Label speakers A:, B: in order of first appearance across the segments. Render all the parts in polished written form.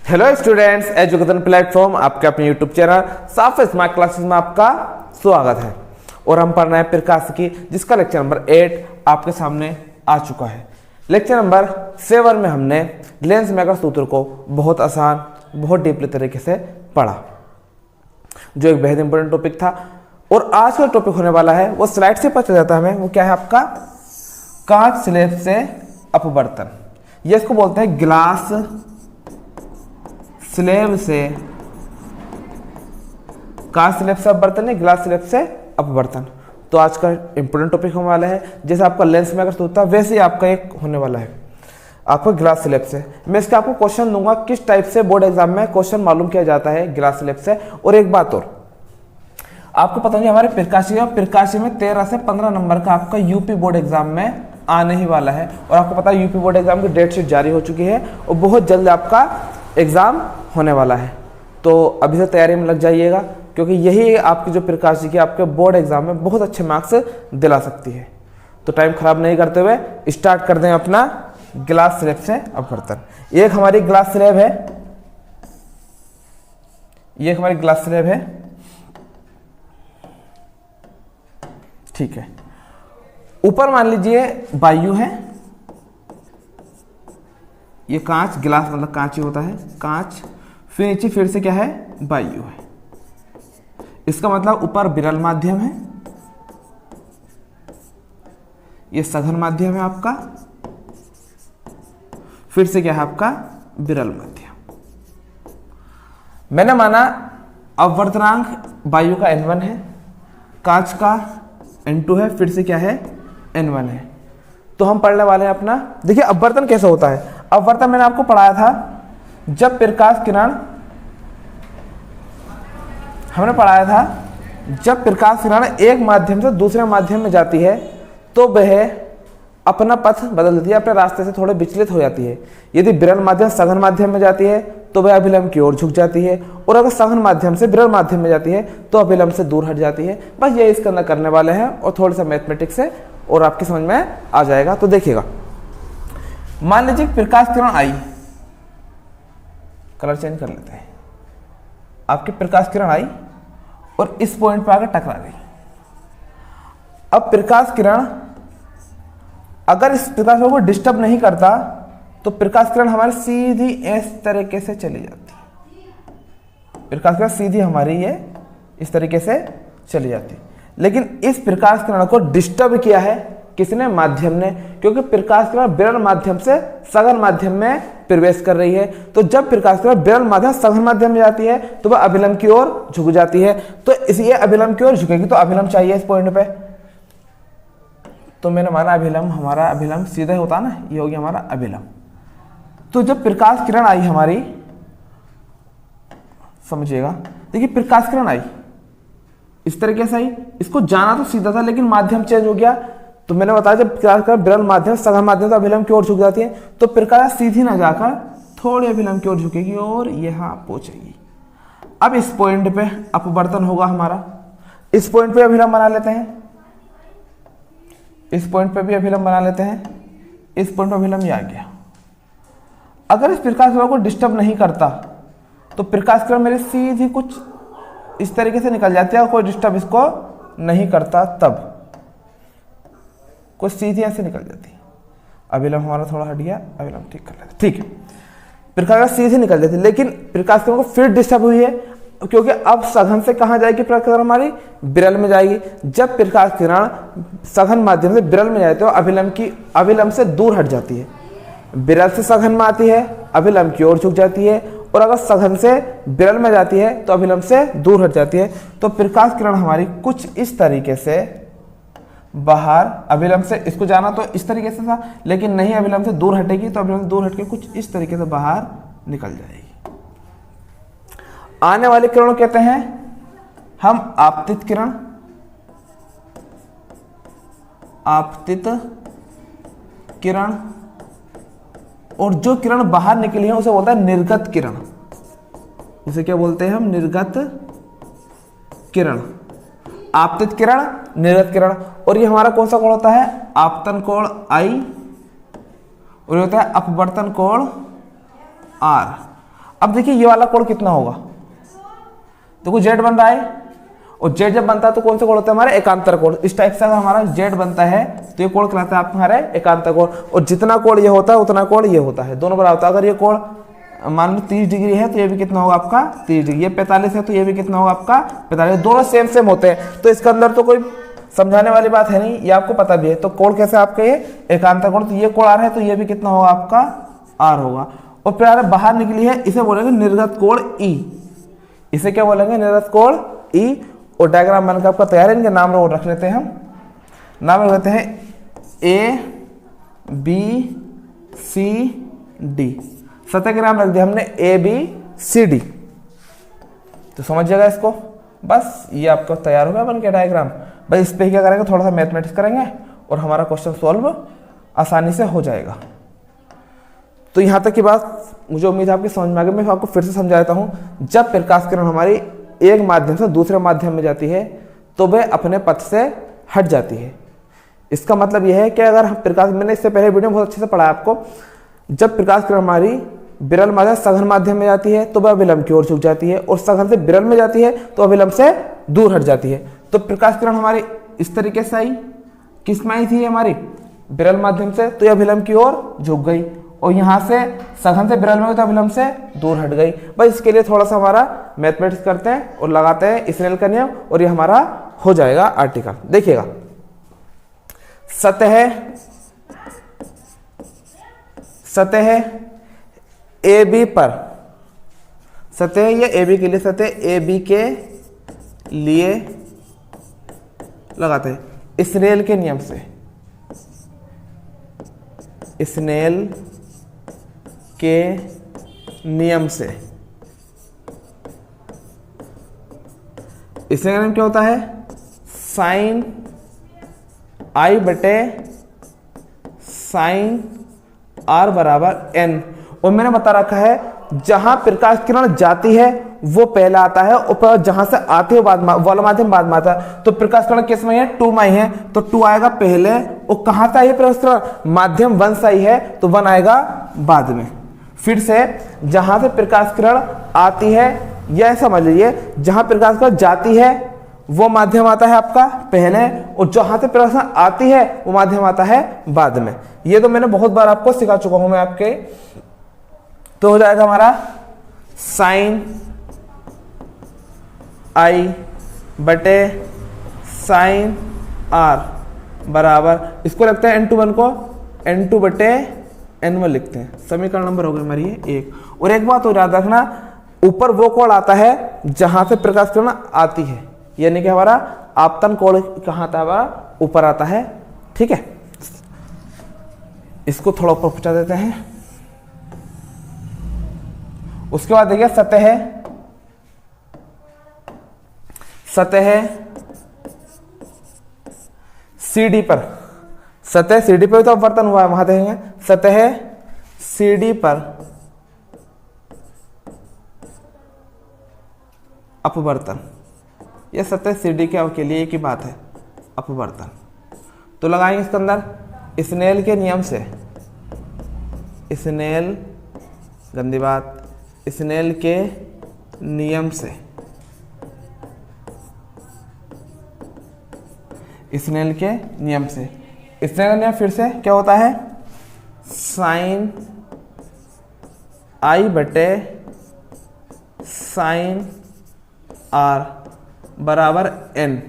A: Hello students, education platform आपके अपने YouTube channel साफ स्मार्ट क्लासेस में आपका स्वागत है। और हम पढ़ रहे हैं प्रकाशिकी, जिसका लेक्चर नंबर 8 आपके सामने आ चुका है। लेक्चर नंबर 7 में हमने लेंस मेकर सूत्र को बहुत आसान, बहुत डीपली तरीके से पढ़ा, जो एक बेहद इंपॉर्टेंट टॉपिक था। और आज का टॉपिक होने वाला है, वो स्लाइड से पता चल जाता है हमें, वो क्या है आपका कांच स्लैब से अपवर्तन। ये इसको बोलते हैं ग्लास स्लैब से, कांच स्लैब से अपवर्तन है, ग्लास स्लैब से अपवर्तन। तो आज का इंपोर्टेंट टॉपिक होने वाला है। जैसे आपका लेंस मेकर सूत्र था, वैसे ही आपका एक होने वाला है आपको ग्लास स्लैब से। मैं इसका आपको क्वेश्चन दूंगा, किस टाइप से बोर्ड एग्जाम में क्वेश्चन मालूम किया जाता है ग्लास स्लैब से। और एक बात और, आपको पता नहीं हमारे प्रकाशिकी में 13 से 15 नंबर का आपका यूपी बोर्ड एग्जाम में आने ही वाला है। और आपको पता है यूपी बोर्ड एग्जाम की डेट शीट जारी हो चुकी है और बहुत जल्द आपका एग्जाम होने वाला है। तो अभी से तैयारी में लग जाइएगा, क्योंकि यही आपकी जो प्रकाशिकी आपके बोर्ड एग्जाम में बहुत अच्छे मार्क्स दिला सकती है। तो टाइम खराब नहीं करते हुए स्टार्ट कर दें अपना ग्लास स्लैब से अपवर्तन। एक हमारी ग्लास स्लैब है, ये हमारी ग्लास स्लैब है, ठीक है। ऊपर मान लीजिए वायु है, ये कांच, ग्लास मतलब कांच ही होता है, कांच। फिर नीचे फिर से क्या है, वायु है। इसका मतलब ऊपर विरल माध्यम है, ये सघन माध्यम है आपका, फिर से क्या है आपका विरल माध्यम। मैंने माना अपवर्तनांक वायु का N1 है, कांच का N2 है, फिर से क्या है N1 है। तो हम पढ़ने वाले हैं अपना, देखिए अपवर्तन कैसे होता है। अपवर्तन मैंने आपको पढ़ाया था, जब प्रकाश किरण, हमने पढ़ाया था जब प्रकाश किरण एक माध्यम से दूसरे माध्यम में जाती है तो वह अपना पथ बदलती है, अपने रास्ते से थोड़े विचलित हो जाती है। यदि विरल माध्यम सघन माध्यम में जाती है तो वह अभिलंब की ओर झुक जाती है, और अगर सघन माध्यम से विरल माध्यम में जाती है तो अभिलंब से दूर हट जाती है। बस ये इसके अंदर करने वाले हैं, और थोड़ा सा मैथमेटिक्स है और आपकी समझ में आ जाएगा। तो देखिएगा, मान लीजिए प्रकाश किरण आई, कलर चेंज कर लेते हैं। आपकी प्रकाश किरण आई और इस पॉइंट पर आकर टकरा गई। अब प्रकाश किरण अगर इस प्रकाश को डिस्टर्ब नहीं करता तो प्रकाश किरण हमारी सीधी इस तरीके से चली जाती है। प्रकाश किरण सीधी हमारी ये इस तरीके से चली जाती। लेकिन इस प्रकाश किरण को डिस्टर्ब किया है किसने, माध्यम ने, क्योंकि प्रकाश किरण विरल माध्यम से सघन माध्यम में प्रवेश कर रही है। तो जब प्रकाश किरण विरल माध्यम सघन माध्यम में जाती है तो वह अभिलंब की ओर झुक जाती है। तो इसलिए अभिलंब की ओर झुकेगी, तो अभिलंब चाहिए इस पॉइंट पे। तो मैंने माना अभिलंब, हमारा अभिलंब सीधा ही होता ना, ये हो गया हमारा अभिलंब। तो जब प्रकाश किरण आई हमारी, समझिएगा, देखिए प्रकाश किरण आई इस तरीके से आई, इसको जाना तो सीधा था लेकिन माध्यम चेंज हो गया। तो मैंने बताया जब प्रकाश किरण विरल माध्यम सघन माध्यम तो अभिलंब की ओर झुक जाती है, तो प्रकाश सीधी ना जाकर थोड़ी अभिलंब की ओर झुकेगी और यहां पहुंचेगी। अब इस पॉइंट पे अपवर्तन होगा हमारा, इस पॉइंट पे अभिलंब बना लेते हैं, इस पॉइंट पे भी अभिलंब बना लेते हैं, इस पॉइंट पे अभिलंब आ गया। अगर इस प्रकाश किरण को डिस्टर्ब नहीं करता तो प्रकाश किरण मेरी सीधी कुछ इस तरीके से निकल जाती है, और कोई डिस्टर्ब इसको नहीं करता तब कुछ सीधी ऐसे निकल जाती है। अभिलंब हमारा थोड़ा हट गया, अभिलंब ठीक कर लेते, ठीक है। प्रकाश किरण सीधी निकल जाती है, लेकिन प्रकाश किरण को फिर डिस्टर्ब हुई है, क्योंकि अब सघन से कहां जाएगी प्रकाश किरण हमारी, विरल में जाएगी। जब प्रकाश किरण सघन माध्यम से विरल में जाती है तो अभिलंब से दूर हट जाती है। विरल से सघन में आती है, अभिलंब की ओर झुक जाती है, और अगर सघन से विरल में जाती है तो अभिलंब से दूर हट जाती है। तो प्रकाश किरण हमारी कुछ इस तरीके से बाहर, अभिलंब से इसको जाना तो इस तरीके से था, लेकिन नहीं, अभिलंब से दूर हटेगी, तो अभिलंब से दूर हटके कुछ इस तरीके से बाहर निकल जाएगी। आने वाली किरणों कहते हैं हम आपतित किरण, आपतित किरण, और जो किरण बाहर निकली है उसे बोलता है निर्गत किरण। उसे क्या बोलते हैं हम, निर्गत किरण। आपतित किरण, निर्गत किरण। और ये हमारा कौन सा कोण होता है, आपतन कोण I, और ये होता है अपवर्तन कोण R। अब देखिए ये वाला कोण कितना होगा, देखो जेड बन रहा है, और जेड जब बनता है तो कौन सा कोण होता है हमारे एकांतर कोण। इस टाइप से अगर हमारा जेड बनता है तो ये कोण कहलाता है आप हमारे एकांतर कोण, और जितना कोण ये होता है उतना कोण ये होता है, दोनों बराबर होता है। अगर ये कोण मान लो 30 डिग्री है तो ये भी कितना होगा आपका 30 डिग्री, ये 45 है तो ये भी कितना होगा आपका 45, दोनों सेम सेम होते हैं, तो इसके अंदर तो कोई समझाने वाली बात है नहीं, ये आपको पता भी है। तो कोण कैसे आपका ये एकांतर कोण, तो ये कोण आर है तो ये भी कितना होगा आपका आर होगा। और फिर आर बाहर निकली है, इसे बोलेंगे निर्गत कोण ई, इसे क्या बोलेंगे निर्गत कोण ई। और डायग्राम बनकर आपका तैयार है, इनके नाम वो रख लेते हैं, हम नाम रख लेते हैं ए बी सी डी, सतह के नाम रख दिया हमने ए बी सी डी, तो समझ जाएगा इसको। बस ये आपका तैयार हो गया बन के डायग्राम। बस इस पे क्या करेंगे, थोड़ा सा मैथमेटिक्स करेंगे और हमारा क्वेश्चन सॉल्व आसानी से हो जाएगा। तो यहाँ तक की बात मुझे उम्मीद है आपकी समझ में आ गई। मैं आपको फिर से समझा देता हूँ, जब प्रकाश किरण हमारी एक माध्यम से दूसरे माध्यम में जाती है तो वह अपने पथ से हट जाती है। इसका मतलब यह है कि अगर हम प्रकाश, मैंने इससे पहले वीडियो में बहुत अच्छे से पढ़ा आपको, जब प्रकाश किरण हमारी विरल माध्यम सघन माध्यम में जाती है तो वह विलंब की ओर झुक जाती है, और सघन से विरल में जाती है तो वह विलंब से दूर हट जाती है। तो प्रकाश किरण हमारी इस तरीके से आई, किस में आई थी हमारी विरल माध्यम से, तो यह विलंब की ओर झुक गई, और यहाँ से सघन से विरल में तो विलंब से दूर हट गई। बस इसके लिए थोड़ा सा हमारा मैथमेटिक्स करते हैं और लगाते हैं स्नेल का नियम, और ये हमारा हो जाएगा आर्टिकल। देखिएगा, सतह ए बी पर, सतह या ए बी के लिए, सतह ए बी के लिए लगाते हैं स्नेल के नियम से, स्नेल के नियम से। इसका नियम क्या होता है, साइन आई बटे साइन आर बराबर एन। और मैंने बता रखा है जहां प्रकाश किरण जाती है वो पहला आता है, और जहां से आती है वाला माध्यम बाद में आता है। तो प्रकाश किरण किस में है, 2 में है, तो 2 आएगा पहले, और कहां से आई है प्रकाश किरण, माध्यम 1 से आई है तो 1 आएगा बाद में। फिर से जहां से प्रकाश किरण आती है, यह समझ लीजिए जहां प्रकाश किरण जाती है वो माध्यम आता है आपका पहले, और जहां से प्रकाश किरण आती है वो माध्यम आता है बाद में। ये तो मैंने बहुत बार आपको सिखा चुका हूं मैं आपके। तो हो जाएगा हमारा साइन आई बटे साइन आर बराबर, इसको लगता है n2 को n2 बटे n1 लिखते हैं। समीकरण नंबर हो गए हमारी ये 1। और एक बात हो याद रखना, ऊपर वो कोण आता है जहां से प्रकाश किरण आती है, यानी कि हमारा आपतन कोण कहां आता है, हमारा ऊपर आता है। ठीक है, इसको थोड़ा ऊपर पहुंचा देते हैं। उसके बाद देखिए सतह सीडी पर, सतह सीडी पर तो अपवर्तन हुआ है, वहां देखेंगे सतह सीडी पर अपवर्तन, यह सतह सीडी के लिए एक ही बात है, अपवर्तन। तो लगाएंगे इसके अंदर स्नेल के नियम से, स्नेल, गंदी बात, स्नेल के नियम से, स्नेल के नियम से। स्नेल का नियम फिर से क्या होता है, साइन आई बटे साइन आर बराबर एन।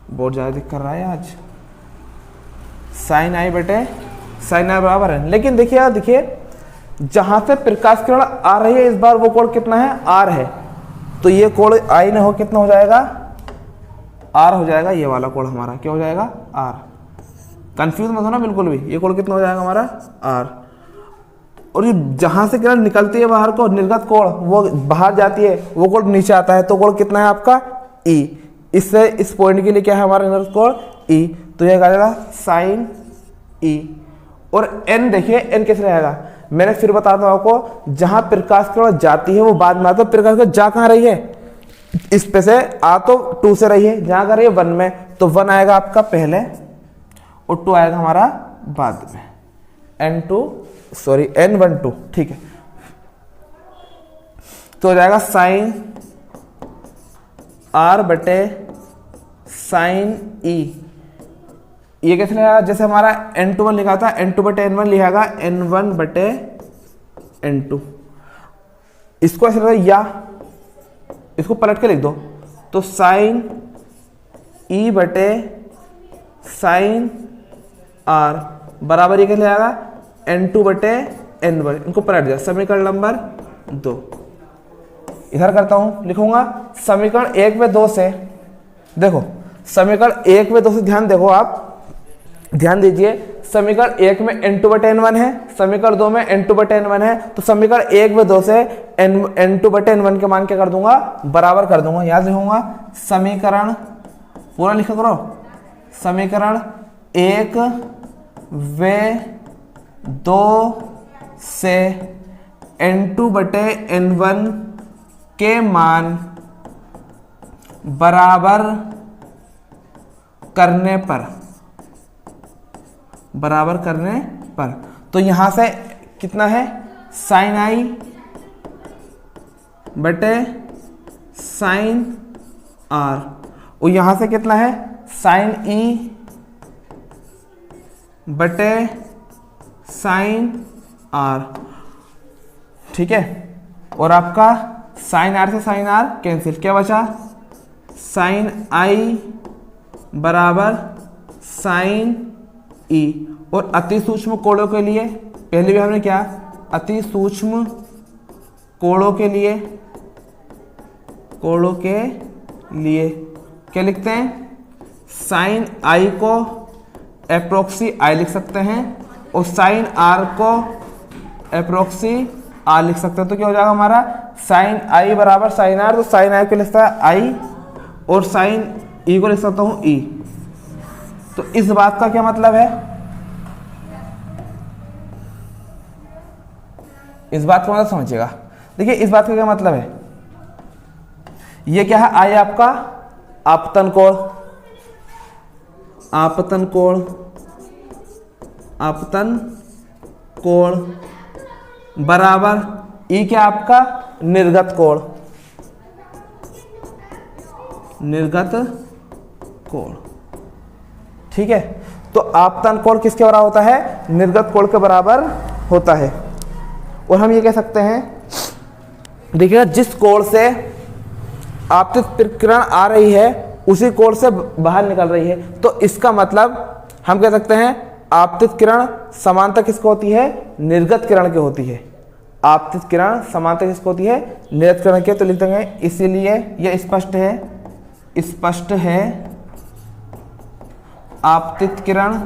A: बहुत ज़्यादा दिक्कत कर रहा है आज, साइन आई बटे साइन आर बराबर एन। लेकिन देखिए जहां से प्रकाश किरण आ रही है, इस बार वो कोण कितना है, आर है, तो ये कोण आई ना हो कितना हो जाएगा, आर हो जाएगा। ये वाला कोण हमारा क्या हो जाएगा, आर। कंफ्यूज मत होना बिल्कुल भी, ये कोण कितना हो जाएगा हमारा, आर। और ये जहां से किरण निकलती है बाहर को, निर्गत कोण, वो बाहर जाती है, वो कोण नीचे आता है, तो कोण कितना है आपका, ई। इससे इस पॉइंट के लिए क्या है हमारा निर्गत कोण, ई। तो यह आ जाएगा साइन ई। और एन देखिए, एन कैसे रहेगा, मैंने फिर बताता हूं आपको, जहां प्रकाश किरण जाती है वो बाद में आता है। प्रकाश किरण जा कहां रही है, इस पे से आ तो 2 से रही है, जहां कर रही है 1 में, तो 1 आएगा आपका पहले और 2 आएगा हमारा बाद में, n1 2, ठीक है। तो हो जाएगा साइन आर बटे साइन ई। ये कैसे लिखा, जैसे हमारा n2 लिखा था, n2 बटे n1 लिखेगा n1 बटे n2। इसको ऐसे लिखा, या इसको पलट के लिख दो, तो साइन ई बटे साइन आर बराबर ये कैसे आएगा n2 बटे n1। इनको पलट दिया, समीकरण नंबर 2। इधर करता हूं, लिखूंगा समीकरण 1 व 2 से। देखो समीकरण 1 व 2 से ध्यान देखो, आप ध्यान दीजिए। समीकरण 1 में n2 बटे n1 है, समीकरण 2 में n2 बटे n1 है। तो समीकरण 1 व 2 से n2 बटे n1 के मान क्या कर दूंगा, बराबर कर दूंगा। याद लिखूंगा समीकरण, पूरा लिखा करो, समीकरण 1 व 2 से n2 बटे n1 के मान बराबर करने पर, तो यहां से कितना है, साइन आई बटे साइन आर, और यहां से कितना है, साइन ई बटे साइन आर। ठीक है, और आपका साइन आर से साइन आर कैंसिल, क्या बचा, साइन आई बराबर साइन ई। और अति सूक्ष्म कोणों के लिए पहले भी हमने क्या, अति सूक्ष्म कोणों के लिए क्या लिखते हैं, साइन आई को एप्रोक्सी आई लिख सकते हैं और साइन आर को एप्रोक्सी आर लिख सकते हैं। तो क्या हो जाएगा हमारा, साइन आई बराबर साइन आर, तो साइन आई को लिखता है आई और साइन ई को लिख सकता हूं ई। तो इस बात का क्या मतलब है, इस बात को मतलब समझिएगा। देखिए इस बात का क्या मतलब है, ये क्या है, आई आपका आपतन कोण, आपतन कोण बराबर ई क्या आपका निर्गत कोण। ठीक है, तो आपतन कोण किसके बराबर होता है, निर्गत कोण के बराबर होता है। और हम ये कह सकते हैं, देखिएगा जिस कोण से आपतित किरण आ रही है उसी कोण से बाहर निकल रही है, तो इसका मतलब हम कह सकते हैं आपतित किरण समांतर किसको होती है, निर्गत किरण की होती है। आपतित किरण समांतर किसको होती है, निर्गत किरण के। तो लिख देंगे, इसीलिए यह स्पष्ट है आपतित किरण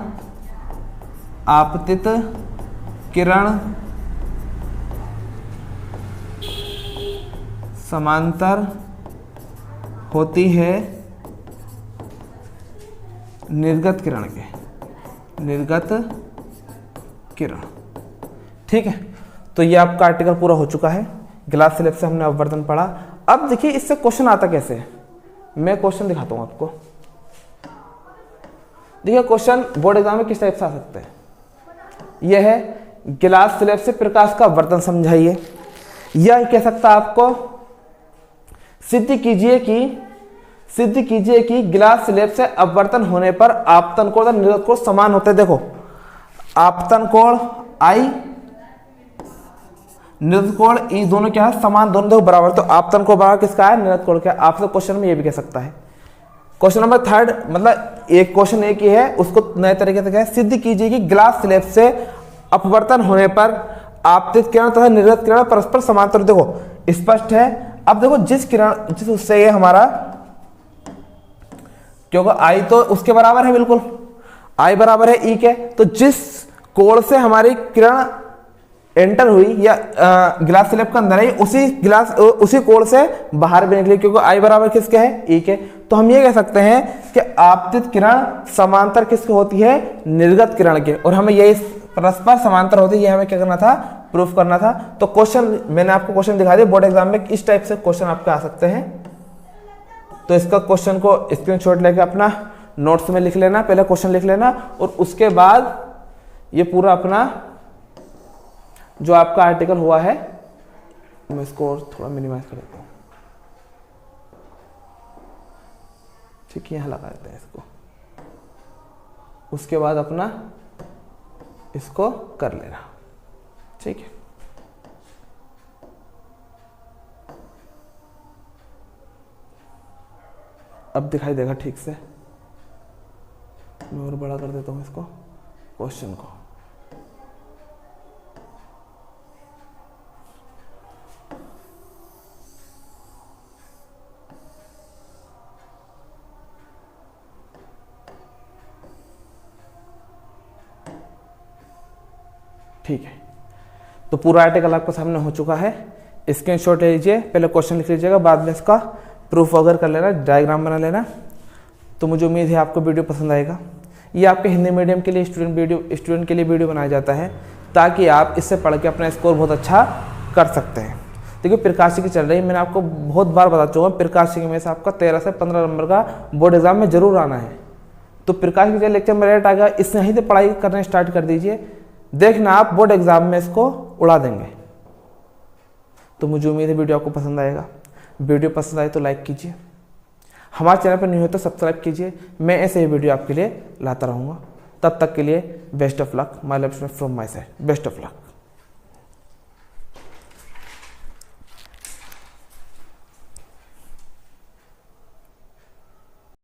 A: समांतर होती है निर्गत किरण। ठीक है, तो ये आपका आर्टिकल पूरा हो चुका है। ग्लास स्लैब से हमने अपवर्तन पढ़ा। अब देखिए इससे क्वेश्चन आता कैसे है, मैं क्वेश्चन दिखाता हूं आपको। देखिए क्वेश्चन बोर्ड एग्जाम में किस टाइप से आ सकते हैं। यह है गिलास स्लैब से प्रकाश का अपवर्तन समझाइए, यह कह सकता आपको सिद्ध कीजिए कि गिलास स्लैब से अपवर्तन होने पर आपतन कोण और निर्गत कोण समान होते हैं। देखो आपतन कोण आई, निर्गत कोण ई दोनों क्या है, समान, दोनों देखो बराबर। तो आपतन कोण बराबर किसका है, निर्गत कोण का। आपसे क्वेश्चन में ये भी कह सकता है। क्वेश्चन नंबर 3, मतलब एक क्वेश्चन एक ही है, उसको नए तरीके से कहें, सिद्ध कीजिए कि गिलास स्लैब से अपवर्तन होने पर आपतित किरण तथा निर्गत किरण परस्पर समांतर। देखो स्पष्ट है। अब देखो जिस उससे ये हमारा, क्योंकि आई तो उसके बराबर है, बिल्कुल आई बराबर है ई के, तो जिस कोण से हमारी किरण एंटर हुई या गिलास स्लैब के अंदर आई, उसी कोण से बाहर भी निकली, क्योंकि आई बराबर किसके है, ई के। तो हम ये कह सकते हैं कि आपतित किरण समांतर किसके होती है, निर्गत किरण के। और हमें यही परस्पर समांतर होती है, ये हमें क्या करना था, प्रूफ करना था। तो क्वेश्चन मैंने आपको क्वेश्चन दिखा दिया, बोर्ड एग्जाम में इस टाइप से क्वेश्चन आपके आ सकते हैं। तो इसका क्वेश्चन को स्क्रीनशॉट लेके अपना नोट्स में लिख लेना, पहले क्वेश्चन लिख लेना, और उसके बाद ये पूरा अपना जो आपका आर्टिकल हुआ है मैं इसको और थोड़ा मिनिमाइज कर देता हूँ। ठीक है, यहाँ लगा देते हैं इसको। उसके बाद अपना इसको कर लेना। ठीक है, अब दिखाई देगा ठीक से। मैं और बड़ा कर देता हूँ इसको, क्वेश्चन को। ठीक है, तो पूरा आर्टिकल आपके सामने हो चुका है। स्क्रीनशॉट ले लीजिए, पहले क्वेश्चन लिख लीजिएगा, बाद में इसका प्रूफ वगैरह कर लेना, डायग्राम बना लेना। तो मुझे उम्मीद है आपको वीडियो पसंद आएगा। ये आपके हिंदी मीडियम के लिए स्टूडेंट के लिए वीडियो बनाया जाता है ताकि आप इससे पढ़ के अपना स्कोर बहुत अच्छा कर सकते हैं। देखिए प्रकाशिकी चल रही है, मैंने आपको बहुत बार बता चुका हूँ, प्रकाशिकी में से आपका 13 से 15 नंबर का बोर्ड एग्जाम में जरूर आना है। तो प्रकाशिकी के लेक्चर में रेट आएगा, इससे यहीं से पढ़ाई करना स्टार्ट कर दीजिए, देखना आप बोर्ड एग्जाम में इसको उड़ा देंगे। तो मुझे उम्मीद है वीडियो आपको पसंद आएगा। वीडियो पसंद आए तो लाइक कीजिए, हमारे चैनल पर नहीं हो तो सब्सक्राइब कीजिए। मैं ऐसे ही वीडियो आपके लिए लाता रहूँगा। तब तक के लिए best of luck, my love from my side, best of luck.